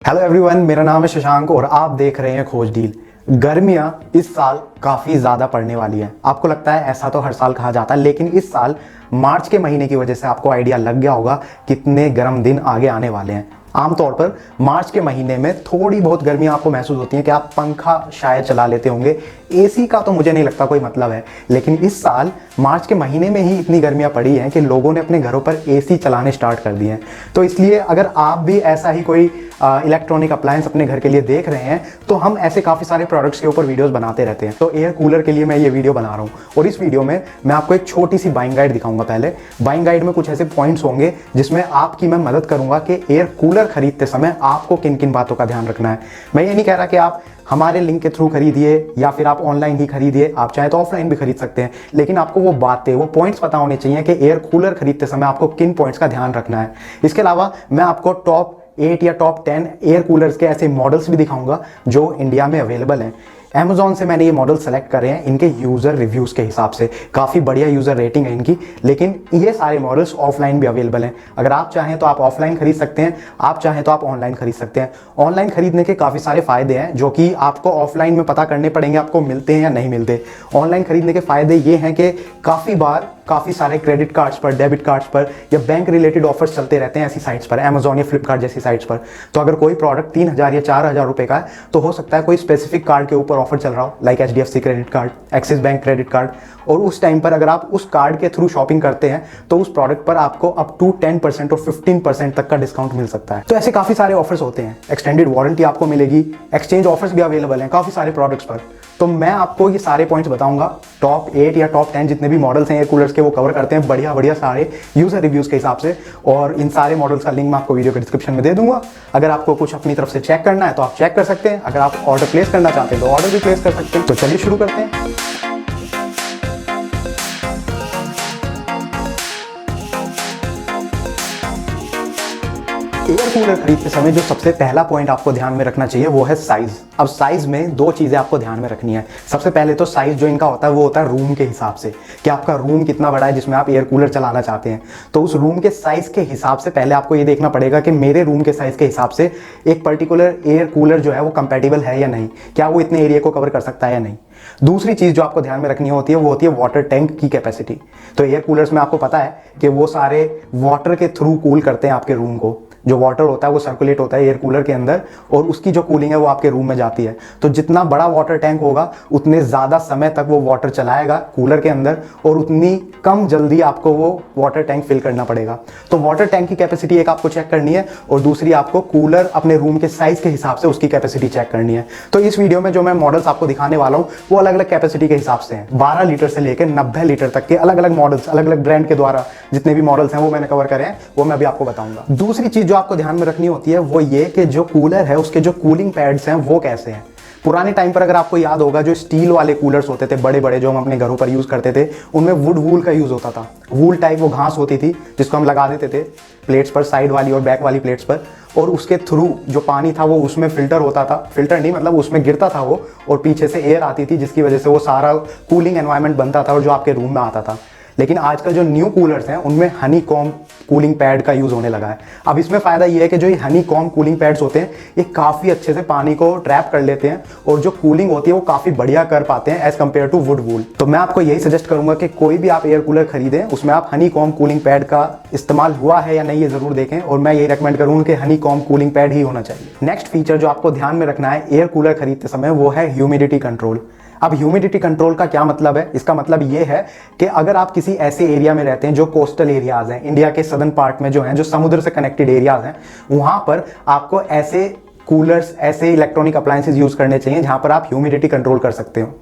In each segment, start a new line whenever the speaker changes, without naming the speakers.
Hello everyone, मेरा नाम है शशांक और आप देख रहे हैं खोज डील। गर्मियां इस साल काफ़ी ज़्यादा पड़ने वाली हैं। आपको लगता है ऐसा तो हर साल कहा जाता है, लेकिन इस साल मार्च के महीने की वजह से आपको आइडिया लग गया होगा कितने गर्म दिन आगे आने वाले हैं। आमतौर पर मार्च के महीने में थोड़ी बहुत गर्मियां आपको महसूस होती हैं कि आप पंखा शायद चला लेते होंगे। एसी का तो मुझे नहीं लगता कोई मतलब है, लेकिन इस साल मार्च के महीने में ही इतनी गर्मियां पड़ी हैं कि लोगों ने अपने घरों पर एसी चलाने स्टार्ट कर दिए हैं। तो इसलिए अगर आप भी ऐसा ही कोई इलेक्ट्रॉनिक अप्लायंस अपने घर के लिए देख रहे हैं तो हम ऐसे काफ़ी सारे प्रोडक्ट्स के ऊपर वीडियोस बनाते रहते हैं। तो एयर कूलर के लिए मैं ये वीडियो बना रहा हूँ और इस वीडियो में मैं आपको एक छोटी सी बाइंग गाइड दिखाऊंगा। पहले बाइंग गाइड में कुछ ऐसे पॉइंट्स होंगे जिसमें आपकी मैं मदद करूंगा कि एयर कूलर खरीदते समय आपको किन किन बातों का ध्यान रखना है। मैं ये नहीं कह रहा कि आप हमारे लिंक के थ्रू खरीदिए या फिर आप ऑनलाइन ही खरीदिए, आप चाहे तो ऑफलाइन भी खरीद सकते हैं, लेकिन आपको वो बातें, वो पॉइंट्स पता होने चाहिए कि एयर कूलर खरीदते समय आपको किन पॉइंट्स का ध्यान रखना है। इसके अलावा मैं आपको टॉप 8 या टॉप 10 एयर कूलर्स के ऐसे मॉडल्स भी दिखाऊंगा जो इंडिया में अवेलेबल हैं। Amazon से मैंने ये मॉडल सेलेक्ट करे हैं इनके यूज़र रिव्यूज़ के हिसाब से। काफ़ी बढ़िया यूज़र रेटिंग है इनकी, लेकिन ये सारे मॉडल्स ऑफलाइन भी अवेलेबल हैं। अगर आप चाहें तो आप ऑफलाइन खरीद सकते हैं, आप चाहें तो आप ऑनलाइन खरीद सकते हैं। ऑनलाइन खरीदने के काफ़ी सारे फ़ायदे हैं जो कि आपको ऑफलाइन में पता करने पड़ेंगे आपको मिलते हैं या नहीं मिलते। ऑनलाइन खरीदने के फ़ायदे ये हैं कि काफ़ी बार काफ़ी सारे क्रेडिट कार्ड्स पर, डेबिट कार्ड्स पर या बैंक रिलेटेड ऑफर्स चलते रहते हैं ऐसी साइट्स पर, Amazon या फ्लिपकार्ट जैसी साइट्स पर। तो अगर कोई प्रोडक्ट 3000 या 4000 रुपये का है तो हो सकता है कोई स्पेसिफिक कार्ड के ऊपर ऑफर चल रहा हो, like HDFC credit card, axis bank credit card, और उस टाइम पर अगर आप उस कार्ड के थ्रू शॉपिंग करते हैं तो उस प्रोडक्ट पर आपको अप टू 10% और 15% तक का डिस्काउंट मिल सकता है। तो ऐसे काफ़ी सारे ऑफर्स होते हैं। एक्सटेंडेड वारंटी आपको मिलेगी, एक्सचेंज ऑफर्स भी अवेलेबल हैं काफ़ी सारे प्रोडक्ट्स पर। तो मैं आपको ये सारे पॉइंट्स बताऊंगा। टॉप 8 या टॉप 10 जितने भी मॉडल्स हैं एयर कूलर्स के वो कवर करते हैं बढ़िया बढ़िया सारे यूजर रिव्यूज के हिसाब से, और इन सारे मॉडल्स का लिंक मैं आपको वीडियो के डिस्क्रिप्शन में दे दूंगा। अगर आपको कुछ अपनी तरफ से चेक करना है तो आप चेक कर सकते हैं। अगर आप ऑर्डर प्लेस करना चाहते हैं तो ऑर्डर भी प्लेस कर सकते हैं। तो चलिए शुरू करते हैं। एयर कूलर खरीदते समय जो सबसे पहला पॉइंट आपको ध्यान में रखना चाहिए वो है साइज। अब साइज में दो चीजें आपको ध्यान में रखनी है। सबसे पहले तो साइज जो इनका होता है वो होता है रूम के हिसाब से, कि आपका रूम कितना बड़ा है जिसमें आप एयर कूलर चलाना चाहते हैं। तो उस रूम के साइज के हिसाब से पहले आपको ये देखना पड़ेगा कि मेरे रूम के साइज के हिसाब से एक पर्टिकुलर एयर कूलर जो है वो कंपैटिबल है या नहीं, क्या वो इतने एरिया को कवर कर सकता है या नहीं। दूसरी चीज जो आपको ध्यान में रखनी होती है वो होती है वाटर टैंक की कैपेसिटी। तो एयर कूलर्स में आपको पता है कि वो सारे वाटर के थ्रू कूल करते हैं आपके रूम को। जो वाटर होता है वो सर्कुलेट होता है एयर कूलर के अंदर और उसकी जो कूलिंग है वो आपके रूम में जाती है। तो जितना बड़ा वाटर टैंक होगा उतने ज़्यादा समय तक वो वाटर चलाएगा कूलर के अंदर और उतनी कम जल्दी आपको वो वाटर टैंक फिल करना पड़ेगा। तो वाटर टैंक की कैपेसिटी एक आपको चेक करनी है और दूसरी आपको कूलर अपने रूम के साइज के हिसाब से उसकी कैपेसिटी चेक करनी है। तो इस वीडियो में जो मैं मॉडल्स आपको दिखाने वाला हूँ वो अलग अलग कैपेसिटी के हिसाब से हैं। 12 लीटर से लेकर 90 लीटर तक के अलग अलग मॉडल्स, अलग अलग ब्रांड के द्वारा जितने भी मॉडल्स हैं वो मैंने कवर करे हैं, वो मैं अभी आपको बताऊंगा। दूसरी चीज जो आपको ध्यान में रखनी होती है वो ये कि जो कूलर है उसके जो कूलिंग पैड्स हैं वो कैसे हैं। पुराने टाइम पर अगर आपको याद होगा जो स्टील वाले कूलर्स होते थे बड़े बड़े जो हम अपने घरों पर यूज करते थे, उनमें वुड वूल का यूज होता था। वूल टाइप वो घास होती थी जिसको हम लगा देते थे प्लेट्स पर, साइड वाली और बैक वाली प्लेट्स पर, और उसके थ्रू जो पानी था वो उसमें फिल्टर होता था, फिल्टर नहीं मतलब उसमें गिरता था वो, और पीछे से एयर आती थी जिसकी वजह से वो सारा कूलिंग एनवायरनमेंट बनता था और जो आपके रूम में आता था। लेकिन आजकल जो न्यू कूलर्स हैं उनमें हनी कॉम्ब कूलिंग पैड का यूज होने लगा है। अब इसमें फायदा ये है कि जो ये हनी कॉम्ब कूलिंग पैड्स होते हैं ये काफी अच्छे से पानी को ट्रैप कर लेते हैं और जो कूलिंग होती है वो काफी बढ़िया कर पाते हैं एज कम्पेयर टू वुड वूल। तो मैं आपको यही सजेस्ट करूंगा कि कोई भी आप एयर कूलर खरीदें उसमें आप हनी कॉम्ब कूलिंग पैड का इस्तेमाल हुआ है या नहीं ये जरूर देखें, और मैं यही रेकमेंड करूंगा कि हनी कॉम्ब कूलिंग पैड ही होना चाहिए। नेक्स्ट फीचर जो आपको ध्यान में रखना है एयर कूलर खरीदते समय वो है ह्यूमिडिटी कंट्रोल। अब ह्यूमिडिटी कंट्रोल का क्या मतलब है? इसका मतलब ये है कि अगर आप किसी ऐसे एरिया में रहते हैं जो कोस्टल एरियाज हैं, इंडिया के सदर्न पार्ट में जो हैं, जो समुद्र से कनेक्टेड एरियाज हैं, वहां पर आपको ऐसे कूलर्स, ऐसे इलेक्ट्रॉनिक अप्लायंसेस यूज करने चाहिए जहां पर आप ह्यूमिडिटी कंट्रोल कर सकते हो।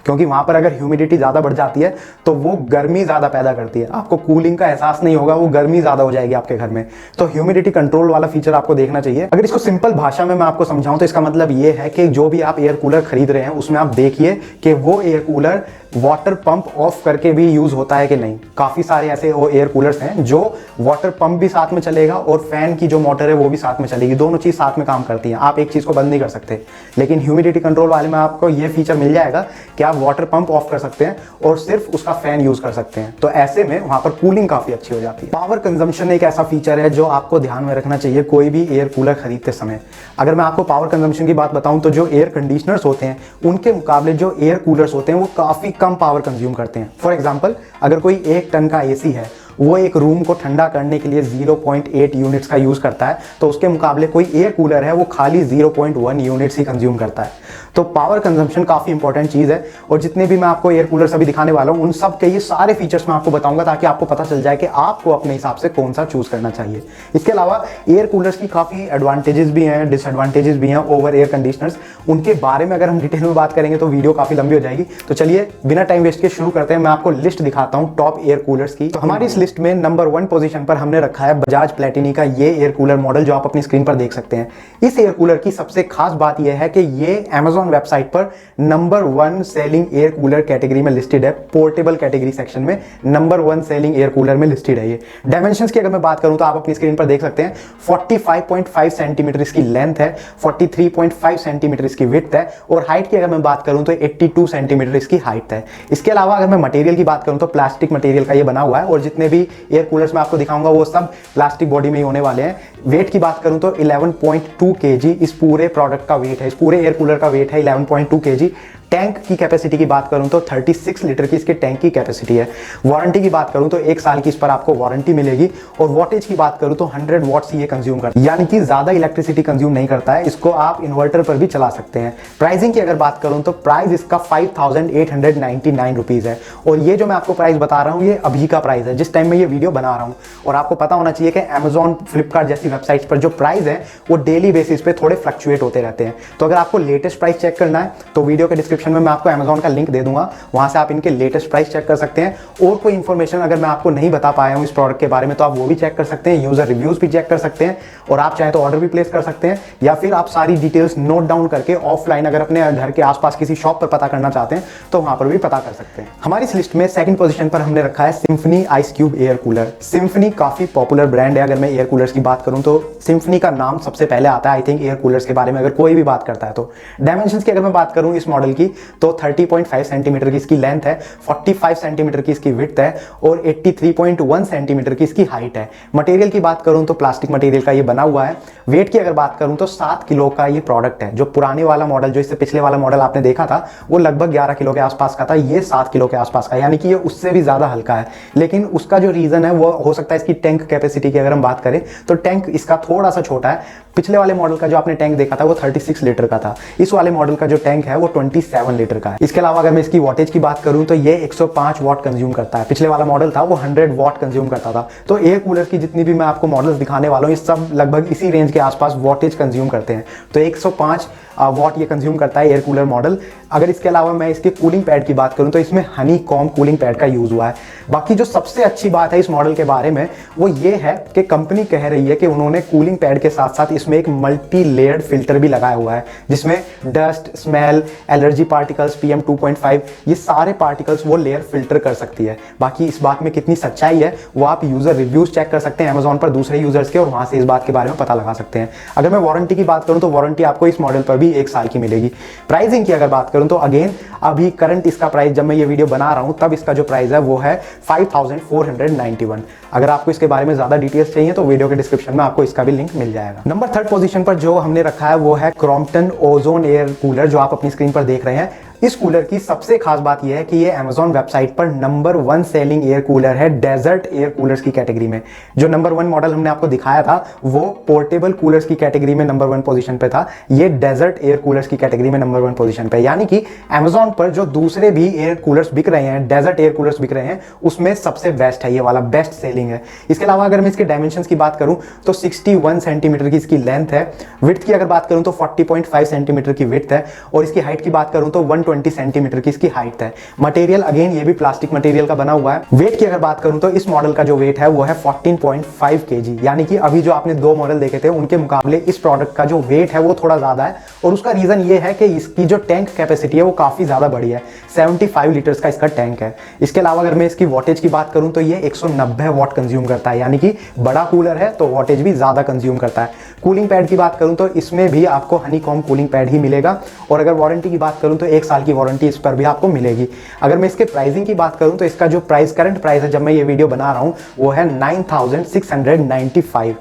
क्योंकि वहां पर अगर ह्यूमिडिटी ज्यादा बढ़ जाती है तो वो गर्मी ज्यादा पैदा करती है, आपको कूलिंग का एहसास नहीं होगा, वो गर्मी ज्यादा हो जाएगी आपके घर में। तो ह्यूमिडिटी कंट्रोल वाला फीचर आपको देखना चाहिए। अगर इसको सिंपल भाषा में मैं आपको समझाऊं तो इसका मतलब ये है कि जो भी आप एयर कूलर खरीद रहे हैं उसमें आप देखिए कि वो air cooler water pump of करके भी यूज होता है कि नहीं। काफी सारे ऐसे एयर कूलर्स हैं जो वाटर पंप भी साथ में चलेगा और फैन की जो मोटर है वो भी साथ में चलेगी, दोनों चीज साथ में काम करती हैं। आप एक चीज को बंद नहीं कर सकते। लेकिन ह्यूमिडिटी कंट्रोल वाले में आपको ये फीचर मिल जाएगा कि आप वाटर पंप ऑफ कर सकते हैं और सिर्फ उसका फैन यूज कर सकते हैं। तो ऐसे में वहां पर कूलिंग काफी अच्छी हो जाती है। पावर कंजम्पशन एक ऐसा फीचर है जो आपको ध्यान में रखना चाहिए कोई भी एयर कूलर खरीदते समय। अगर मैं आपको पावर कंजम्पशन की बात बताऊं तो जो एयर कंडीशनर्स होते हैं उनके मुकाबले जो एयर कूलर्स होते हैं वो काफी कम पावर कंज्यूम करते हैं। फॉर एग्जांपल, अगर कोई 1 टन का एसी है, वो एक रूम को ठंडा करने के लिए 0.8 यूनिट्स का यूज करता है, तो उसके मुकाबले कोई एयर कूलर है वो खाली 0.1 यूनिट्स ही कंज्यूम करता है। तो पावर कंजम्पशन काफी इंपॉर्टेंट चीज है। और जितने भी मैं आपको एयर कूलर अभी दिखाने वाला हूं उन सब के ये सारे फीचर्स मैं आपको बताऊंगा ताकि आपको पता चल जाए कि आपको अपने हिसाब से कौन सा चूज करना चाहिए। इसके अलावा एयर कूलर्स की काफी एडवांटेजेस भी हैं, डिसएडवांटेजेस भी हैं ओवर एयर कंडीशनर्स। उनके बारे में अगर हम डिटेल में बात करेंगे तो वीडियो काफी लंबी हो जाएगी। तो चलिए बिना टाइम वेस्ट के शुरू करते हैं। मैं आपको लिस्ट दिखाता हूं टॉप एयर कूलर्स की। तो हमारी इस लिस्ट में नंबर 1 पोजीशन पर हमने रखा है बजाज प्लेटिनी का ये एयर कूलर मॉडल जो आप अपनी स्क्रीन पर देख सकते हैं। इस एयर कूलर की सबसे खास बात यह है कि ये Amazon वेबसाइट पर number 1 selling air cooler category में लिस्टेड है। पोर्टेबल कैटेगरी सेक्शन में नंबर 1 सेलिंग एयर कूलर में लिस्टेड है ये। डायमेंशंस की अगर मैं बात करूं तो आप अपनी स्क्रीन पर देख सकते हैं 45.5 सेंटीमीटर इसकी लेंथ है, 43.5 सेंटीमीटर इसकी विड्थ है और हाइट की अगर मैं बात करूं तो 82 सेंटीमीटर इसकी हाइट है। इसके अलावा अगर मैं मटेरियल की बात करूं तो प्लास्टिक मटेरियल का ये बना हुआ है और जितने भी एयर कूलर्स मैं आपको दिखाऊंगा वो सब प्लास्टिक बॉडी में ही होने वाले हैं। वेट की बात करूं तो 11.2 केजी इस पूरे प्रोडक्ट का वेट है, इस पूरे एयर कूलर का वेट है 11.2 केजी। टैंक की कैपेसिटी की बात करूं तो 36 लीटर की इसके टैंक की कैपेसिटी है। वारंटी की बात करूं तो 1 साल की इस पर आपको वारंटी मिलेगी और वॉटेज की बात करूं तो 100 वॉट्स ये कंज्यूम करता है, यानी कि ज्यादा इलेक्ट्रिसिटी कंज्यूम नहीं करता है। इसको आप इन्वर्टर पर भी चला सकते हैं। प्राइसिंग की अगर बात करूं तो प्राइस इसका 5899 रुपीज है और ये जो मैं आपको प्राइस बता रहा हूं ये अभी का प्राइस है, जिस टाइम में ये वीडियो बना रहा हूं। और आपको पता होना चाहिए कि Amazon, फ्लिपकार्ट जैसी वेबसाइट्स पर जो प्राइस है वो डेली बेसिस पे थोड़े फ्लक्चुएट होते रहते हैं। तो अगर आपको लेटेस्ट प्राइस चेक करना है तो वीडियो के डिस्क्रिप्शन में मैं आपको Amazon का लिंक दे दूंगा, वहां से आप इनके लेटेस्ट प्राइस चेक कर सकते हैं। और कोई इंफॉर्मेशन अगर मैं आपको नहीं बता पाया हूं इस प्रोडक्ट के बारे में तो आप वो भी चेक कर सकते हैं, यूजर रिव्यूज भी चेक कर सकते हैं और आप चाहे तो ऑर्डर भी प्लेस कर सकते हैं या फिर आप सारी डिटेल्स नोट डाउन करके ऑफलाइन अगर अपने घर के आसपास किसी शॉप पर पता करना चाहते हैं तो वहां पर भी पता कर सकते हैं। हमारी इस लिस्ट में सेकंड पोजीशन पर हमने रखा है symphony ice cube air cooler. Symphony काफी पॉपुलर ब्रांड है। अगर मैं एयर कूलर्स की बात करूं तो सिम्फनी का नाम सबसे पहले आता है आई थिंक एयर कूलर्स के बारे में अगर कोई भी बात करता है तो। डायमेंशंस की अगर मैं बात करूं इस मॉडल की तो 30.5 सेंटीमीटर की इसकी लेंथ है, 45 सेंटीमीटर की इसकी विड्थ है और 83.1 सेंटीमीटर की इसकी हाइट है। मटेरियल की बात करूं तो प्लास्टिक मटेरियल का ये बना हुआ है। वेट की अगर बात करूं तो 7 किलो का ये प्रोडक्ट है। जो पुराने वाला मॉडल, जो इससे पिछले वाला मॉडल आपने देखा था वो लगभग 11 किलो के आसपास का था, ये 7 किलो के आसपास का, यानी कि ये उससे भी ज्यादा हल्का है। लेकिन उसका जो रीजन है वो हो सकता है इसकी टैंक कैपेसिटी की अगर हम बात करें तो टैंक इसका थोड़ा सा छोटा है। पिछले वाले मॉडल का जो आपने टैंक देखा था वो 36 लीटर का था, इस वाले मॉडल का जो टैंक है वो 27 लीटर का है। इसके अलावा अगर मैं इसकी वॉटेज की बात करूं तो ये 105 वॉट कंज्यूम करता है। पिछले वाला मॉडल था वो 100 वॉट कंज्यूम करता था। तो एयर कूलर की जितनी भी मैं आपको मॉडल्स दिखाने वाला हूं ये सब लगभग इसी रेंज के आसपास वॉटेज कंज्यूम करते हैं। तो 105 वॉट ये कंज्यूम करता है एयर कूलर मॉडल। अगर इसके अलावा मैं इसके कूलिंग पैड की बात करूं तो इसमें हनी कॉम कूलिंग पैड का यूज हुआ है। बाकी जो सबसे अच्छी बात है इस मॉडल के बारे में वो ये है कि कंपनी कह रही है कि उन्होंने कूलिंग पैड के साथ साथ इसमें एक मल्टी लेयर्ड फिल्टर भी लगाया हुआ है जिसमें dust, smell, allergy particles, PM 2.5 ये सारे पार्टिकल्स वो लेयर फिल्टर कर सकती है। बाकी इस बात में कितनी सच्चाई है वो आप यूजर रिव्यूज चेक कर सकते हैं Amazon पर दूसरे यूजर्स के और वहां से इस बात के बारे में पता लगा सकते हैं। अगर मैं वारंटी की बात करूं तो वारंटी आपको इस मॉडल पर भी 1 साल की मिलेगी। प्राइसिंग की अगर बात करूं तो अगेन अभी करंट इसका प्राइस जब मैं ये वीडियो बना रहा हूं तब इसका जो प्राइस है वो है 5491। अगर आपको इसके बारे में ज्यादा डिटेल्स चाहिए तो वीडियो के डिस्क्रिप्शन में आपको इसका भी लिंक मिल जाएगा। नंबर 3 पोजीशन पर जो हमने रखा है वो है क्रॉम्पटन ओजोन एयर कूलर जो आप अपनी स्क्रीन पर देख रहे हैं। इस कूलर की सबसे खास बात यह है कि ये Amazon वेबसाइट पर नंबर 1 सेलिंग एयर कूलर है डेजर्ट एयर कूलर्स की कैटेगरी में। जो नंबर 1 मॉडल हमने आपको दिखाया था वो पोर्टेबल कूलर्स की कैटेगरी में नंबर 1 पोजीशन पे था, ये डेजर्ट एयर कूलर्स की कैटेगरी में नंबर 1 पोजीशन पे। यानी कि Amazon पर जो दूसरे भी एयर कूलर्स बिक रहे हैं, डेजर्ट एयर कूलर्स बिक रहे हैं, उसमें सबसे बेस्ट है ये वाला, बेस्ट सेलिंग है। इसके अलावा अगर मैं इसके डायमेंशंस की बात करूं तो 61 सेंटीमीटर की इसकी लेंथ है। विड्थ की अगर बात करूं तो 40.5 सेंटीमीटर की विड्थ है और इसकी हाइट की बात करूं तो 120 सेंटीमीटर की इसकी हाइट है। मटेरियल अगेन ये भी प्लास्टिक मटेरियल का बना हुआ है। वेट की अगर बात करूं तो इस मॉडल का जो वेट है वो है 14.5 kg, यानी कि अभी जो आपने दो मॉडल देखे थे उनके मुकाबले इस प्रोडक्ट का जो वेट है वो थोड़ा ज्यादा है। और उसका रीजन ये है कि इसकी जो टैंक कैपेसिटी है वो काफी ज्यादा बड़ी है, 75 लीटर्स का इसका टैंक है। इसके अलावा अगर मैं इसकी वॉटेज की बात करूं तो ये 190 वॉट कंज्यूम करता है, यानी कि बड़ा कूलर है तो वॉटेज भी ज्यादा कंज्यूम करता है। कूलिंग पैड की बात करूं तो इसमें भी आपको हनीकॉम्ब कूलिंग पैड ही मिलेगा। और अगर वारंटी की बात करूं तो 1 साल की वारंटी इस पर भी आपको मिलेगी। अगर मैं इसके प्राइसिंग की बात करूं तो इसका जो करंट प्राइस है जब मैं ये वीडियो बना रहा हूं वो है 9695।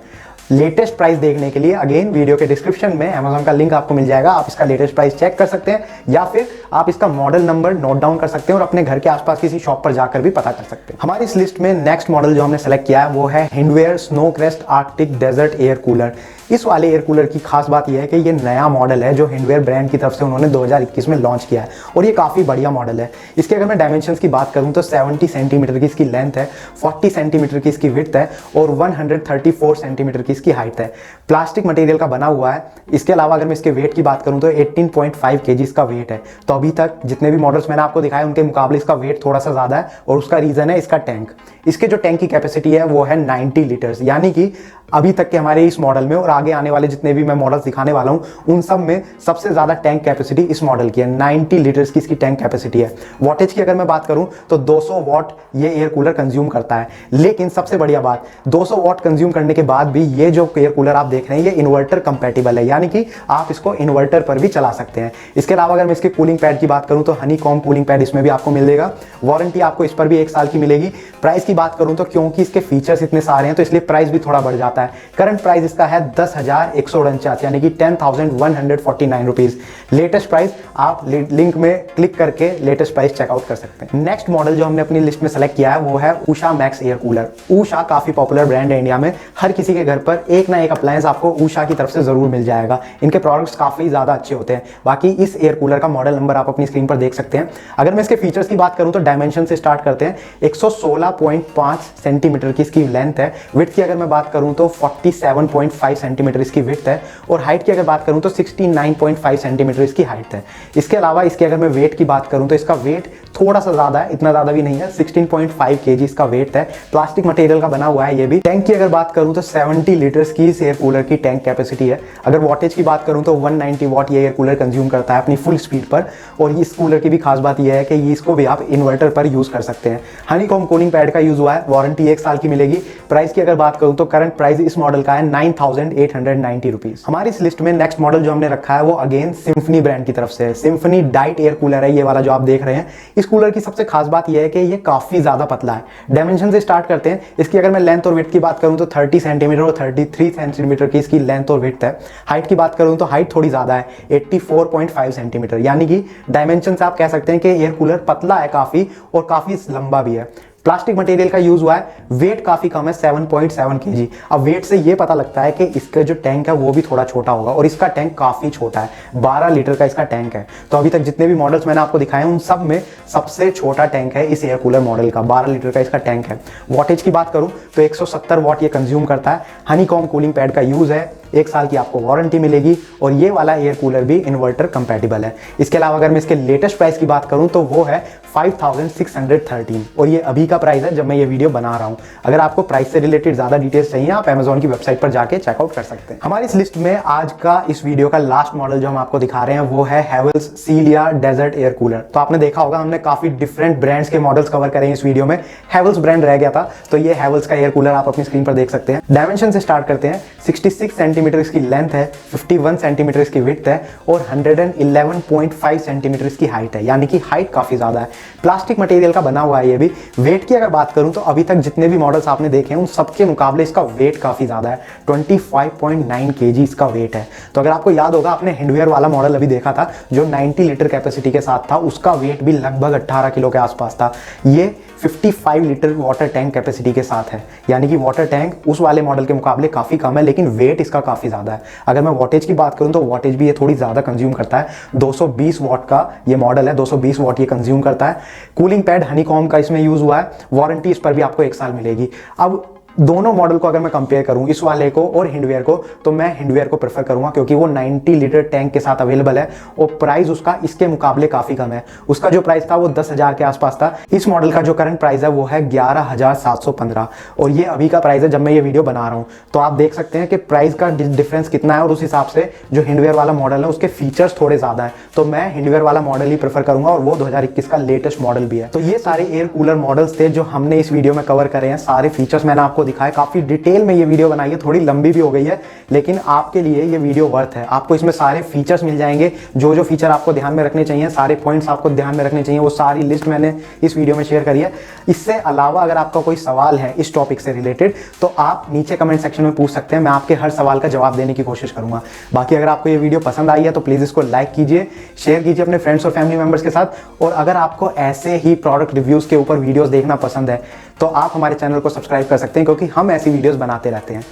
लेटेस्ट प्राइस देखने के लिए अगेन वीडियो के डिस्क्रिप्शन में Amazon का लिंक आपको मिल जाएगा, आप इसका लेटेस्ट प्राइस चेक कर सकते हैं या फिर आप इसका मॉडल नंबर नोट डाउन कर सकते हैं और अपने घर के आसपास किसी शॉप पर जाकर भी पता कर सकते हैं। हमारी इस लिस्ट में नेक्स्ट मॉडल जो हमने सेलेक्ट किया है वो है Hindware Snow Crest Arctic Desert air cooler. इस वाले एयर कूलर की खास बात यह है कि ये नया मॉडल है जो हिंडवेयर ब्रांड की तरफ से उन्होंने 2021 में लॉन्च किया है और ये काफी बढ़िया मॉडल है। इसके अगर मैं डायमेंशंस की बात करूं तो 70 सेंटीमीटर की इसकी लेंथ है, 40 सेंटीमीटर की इसकी विड्थ है और 134 सेंटीमीटर की इसकी हाइट है। प्लास्टिक मटेरियल का बना हुआ है। इसके अलावा अगर मैं इसके वेट की बात करूं तो 18.5 kg इसका वेट है। तो अभी तक जितने भी मॉडल्स मैंने आपको दिखाए उनके मुकाबले इसका वेट थोड़ा सा ज्यादा है और उसका रीजन है इसका टैंक। इसके जो टैंक की कैपेसिटी है वो है 90 लीटर्स, यानी कि अभी तक के हमारे इस मॉडल में और आगे आने वाले जितने भी मैं मॉडल्स दिखाने वाला हूं उन सब में सबसे ज्यादा टैंक कैपेसिटी इस मॉडल की है। 90 लीटर्स की इसकी टैंक कैपेसिटी है। वॉटेज की अगर मैं बात करूं तो 200 वॉट ये एयर कूलर कंज्यूम करता है। लेकिन सबसे बढ़िया बात, 200 वॉट कंज्यूम करने के बाद भी ये जो एयर कूलर आप देख रहे हैं ये इन्वर्टर कंपैटिबल है, यानी कि आप इसको इन्वर्टर पर भी चला सकते हैं। इसके अलावा अगर मैं इसके कूलिंग पैड की बात करूं तो हनीकॉम्ब कूलिंग पैड इसमें भी आपको मिल जाएगा। वारंटी आपको इस पर भी 1 साल की मिलेगी। प्राइस की बात करूं तो क्योंकि इसके फीचर्स इतने सारे हैं तो इसलिए प्राइस भी थोड़ा बढ़ जाता है। करंट प्राइस इसका है 10,149, यानी कि 10,149 रुपीज। लेटेस्ट प्राइस आप लिंक में क्लिक करके लेटेस्ट प्राइस चेकआउट कर सकते हैं। नेक्स्ट मॉडल जो हमने अपनी लिस्ट में सेलेक्ट किया है वो है Usha max air cooler. Usha काफी पॉपुलर ब्रांड है इंडिया में। हर किसी के घर पर एक ना एक अप्लायंस आपको उषा की तरफ से जरूर मिल जाएगा। इनके प्रोडक्ट्स काफी ज्यादा अच्छे होते हैं। बाकी इस एयर कूलर का मॉडल नंबर आप अपनी स्क्रीन पर देख सकते हैं। अगर मैं इसके फीचर्स की बात करूं तो डायमेंशन से स्टार्ट करते हैं। 116.5 सेंटीमीटर की इसकी लेंथ है। विड्थ की अगर मैं बात करूं तो 47.5 सेंटीमीटर इसकी विड्थ है और हाइट की अगर बात करूं तो 69.5 सेंटीमीटर इसकी हाइट है। इसके अलावा इसके अगर मैं वेट की बात करूं तो इसका वेट थोड़ा सा ज्यादा है, इतना ज्यादा भी नहीं है, 16.5 kg इसका वेट है। प्लास्टिक मटेरियल का बना हुआ है ये भी। टैंक की अगर बात करूं तो 70 लीटर्स की इस एयर कूलर की टैंक कैपेसिटी है। अगर वॉटेज की बात करूं तो 190 वॉट ये एयर कूलर कंज्यूम करता है अपनी फुल स्पीड पर। और इस कूलर की भी खास बात यह है कि इसको भी आप इन्वर्टर पर यूज कर सकते हैं। हनीकॉम्ब कूलिंग पैड का यूज हुआ है। वारंटी 1 साल की मिलेगी। प्राइस की अगर बात करूं तो करंट प्राइस इस मॉडल का है 9,890 रुपीज। हमारी इस लिस्ट में नेक्स्ट मॉडल जो हमने रखा है वो अगेन सिम्फनी ब्रांड की तरफ से है। सिम्फनी डाइट एयर कूलर है ये वाला जो आप देख रहे हैं। इस कूलर की सबसे खास बात यह है कि ये काफी ज्यादा पतला है। डायमेंशन से स्टार्ट करते हैं। इसकी अगर मैं लेंथ और विड्थ की बात करूं तो 30 सेंटीमीटर और 33 सेंटीमीटर की इसकी लेंथ और विड्थ है। हाइट की बात करूं तो हाइट थोड़ी ज्यादा है, 84.5 सेंटीमीटर, यानी कि डायमेंशन से आप कह सकते हैं कि एयर कूलर पतला है काफी और काफी लंबा भी है। प्लास्टिक मटेरियल का यूज हुआ है। वेट काफी कम है, 7.7 kg। अब वेट से ये पता लगता है कि इसका जो टैंक है वो भी थोड़ा छोटा होगा और इसका टैंक काफी छोटा है, 12 लीटर का इसका टैंक है। तो अभी तक जितने भी मॉडल्स मैंने आपको दिखाए उन सब में सबसे छोटा टैंक है इस एयर कूलर मॉडल का, 12 लीटर का इसका टैंक है। वॉटेज की बात करूं तो 170 वॉट ये कंज्यूम करता है। हनीकॉम्ब कूलिंग पैड का यूज है। 1 साल की आपको वारंटी मिलेगी और ये वाला एयर कूलर भी इन्वर्टर कंपैटिबल है। इसके अलावा अगर मैं इसके लेटेस्ट प्राइस की बात करूं तो वो है 5,613 और ये अभी का प्राइस है जब मैं ये वीडियो बना रहा हूं। अगर आपको प्राइस से रिलेटेड ज्यादा डिटेल्स चाहिए आप Amazon की वेबसाइट पर जाके चेकआउट कर सकते हैं। हमारी इस लिस्ट में आज का इस वीडियो का लास्ट मॉडल जो हम आपको दिखा रहे हैं वो है हेवल्स सीलिया डेजर्ट एयर कूलर। तो आपने देखा होगा हमने काफी डिफरेंट ब्रांड्स के मॉडल्स कवर करे हैं इस वीडियो में। हेवल्स ब्रांड रह गया था तो ये हेवल्स का एयर कूलर आप अपनी स्क्रीन पर देख सकते हैं। डायमेंशन से स्टार्ट करते हैं। 66 सेंटीमीटर इसकी लेंथ है, 51 सेंटीमीटर इसकी विड्थ है और 111.5 सेंटीमीटर इसकी हाइट है, यानी कि हाइट काफी ज्यादा है। प्लास्टिक मटेरियल का बना हुआ है ये भी। वेट की अगर बात करूं तो अभी तक जितने भी मॉडल्स आपने देखे हैं उन सबके मुकाबले इसका वेट काफी ज्यादा है, 25.9 kg इसका वेट है। तो अगर आपको याद होगा आपने हिंडवेयर वाला मॉडल अभी देखा था जो 90 लीटर कैपेसिटी के साथ था, उसका वेट भी लगभग 18 किलो के आसपास था। ये 55 लीटर वाटर टैंक कैपेसिटी के साथ है, यानी कि वाटर टैंक उस वाले मॉडल के मुकाबले काफी कम है लेकिन वेट इसका काफी ज्यादा है। अगर मैं वॉटेज की बात करूं तो वॉटेज भी ये थोड़ी ज्यादा कंज्यूम करता है। 220 वॉट का ये मॉडल है, 220 वॉट ये कंज्यूम करता है। कूलिंग पैड हनीकॉम्ब का इसमें यूज हुआ है। वारंटी इस पर भी आपको 1 साल मिलेगी। अब दोनों मॉडल को अगर मैं कंपेयर करूं, इस वाले को और हिंडवेयर को, तो मैं हिंडवेयर को प्रेफर करूंगा क्योंकि वो 90 लीटर टैंक के साथ अवेलेबल है और प्राइस उसका इसके मुकाबले काफी कम है। उसका जो प्राइस था वो 10,000 के आसपास था। इस मॉडल का जो करंट प्राइस है वो है 11,715 और ये अभी का प्राइस है जब मैं ये वीडियो बना रहा हूं। तो आप देख सकते हैं कि प्राइस का डिफरेंस कितना है और उस हिसाब से जो हिंडवेयर वाला मॉडल है उसके फीचर्स थोड़े ज्यादा है। तो मैं हिंडवेयर वाला मॉडल ही प्रेफर करूंगा और वो 2021 का लेटेस्ट मॉडल भी है। तो ये सारे एयर कूलर मॉडल्स थे जो हमने इस वीडियो में कवर करे हैं। सारे फीचर्स मैंने आपको दिखाए, काफी डिटेल में ये वीडियो बनाई है, थोड़ी लंबी भी हो गई है, लेकिन आपके लिए ये वीडियो वर्थ है। आपको इसमें सारे फीचर्स मिल जाएंगे, जो जो फीचर आपको ध्यान में रखने चाहिए, सारे पॉइंट्स आपको ध्यान में रखने चाहिए, वो सारी लिस्ट मैंने इस वीडियो में शेयर करी है। इससे अलावा अगर आपका कोई सवाल है इस टॉपिक से रिलेटेड तो आप नीचे कमेंट सेक्शन में पूछ सकते हैं, मैं आपके हर सवाल का जवाब देने की कोशिश करूंगा। बाकी अगर आपको ये वीडियो पसंद आई है तो प्लीज इसको लाइक कीजिए, शेयर कीजिए अपने फ्रेंड्स और फैमिली मेंबर्स के साथ। और अगर आपको ऐसे ही प्रोडक्ट रिव्यूज के ऊपर वीडियोस देखना पसंद है तो आप हमारे चैनल को सब्सक्राइब कर सकते हैं क्योंकि हम ऐसी वीडियोस बनाते रहते हैं।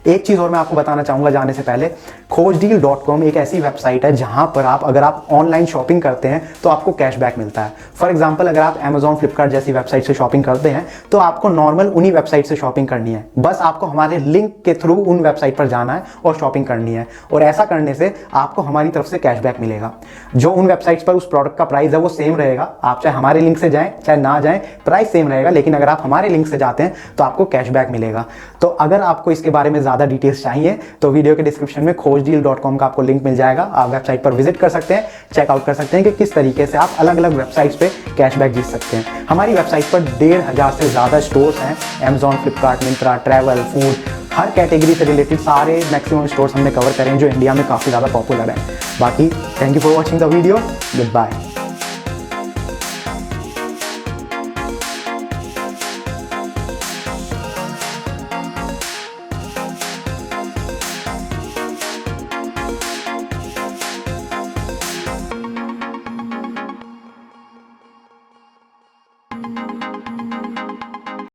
एक चीज और मैं आपको बताना चाहूंगा जाने से पहले, खोजडील.com एक ऐसी वेबसाइट है जहां पर अगर आप ऑनलाइन शॉपिंग करते हैं तो आपको कैशबैक मिलता है। फॉर एग्जांपल अगर आप Amazon, फ्लिपकार्ट जैसी वेबसाइट से शॉपिंग करते हैं तो आपको नॉर्मल उन्हीं वेबसाइट से शॉपिंग करनी है, बस आपको हमारे लिंक के थ्रू उन वेबसाइट पर जाना है और शॉपिंग करनी है। और ऐसा करने से आपको हमारी तरफ से कैशबैक मिलेगा। जो उन वेबसाइट्स पर उस प्रोडक्ट का प्राइस है वो सेम रहेगा, आप चाहे हमारे लिंक से जाएं चाहे ना जाएं, प्राइस सेम रहेगा, लेकिन अगर आप हमारे लिंक से जाते हैं तो आपको कैशबैक मिलेगा। तो अगर आपको इसके बारे में ज्यादा डिटेल्स चाहिए तो वीडियो के डिस्क्रिप्शन में खोजडील.com का आपको लिंक मिल जाएगा, आप वेबसाइट पर विजिट कर सकते हैं, चेकआउट कर सकते हैं कि किस तरीके से आप अलग अलग वेबसाइट्स पे कैशबैक जीत सकते हैं। हमारी वेबसाइट पर 1,500 से ज्यादा स्टोर्स हैं, Amazon, Flipkart, Myntra, travel, food, हर कैटेगरी से रिलेटेड सारे मैक्सिमम स्टोर्स हमने कवर करें जो इंडिया में काफी ज्यादा पॉपुलर है। बाकी thank you for watching the video, good bye.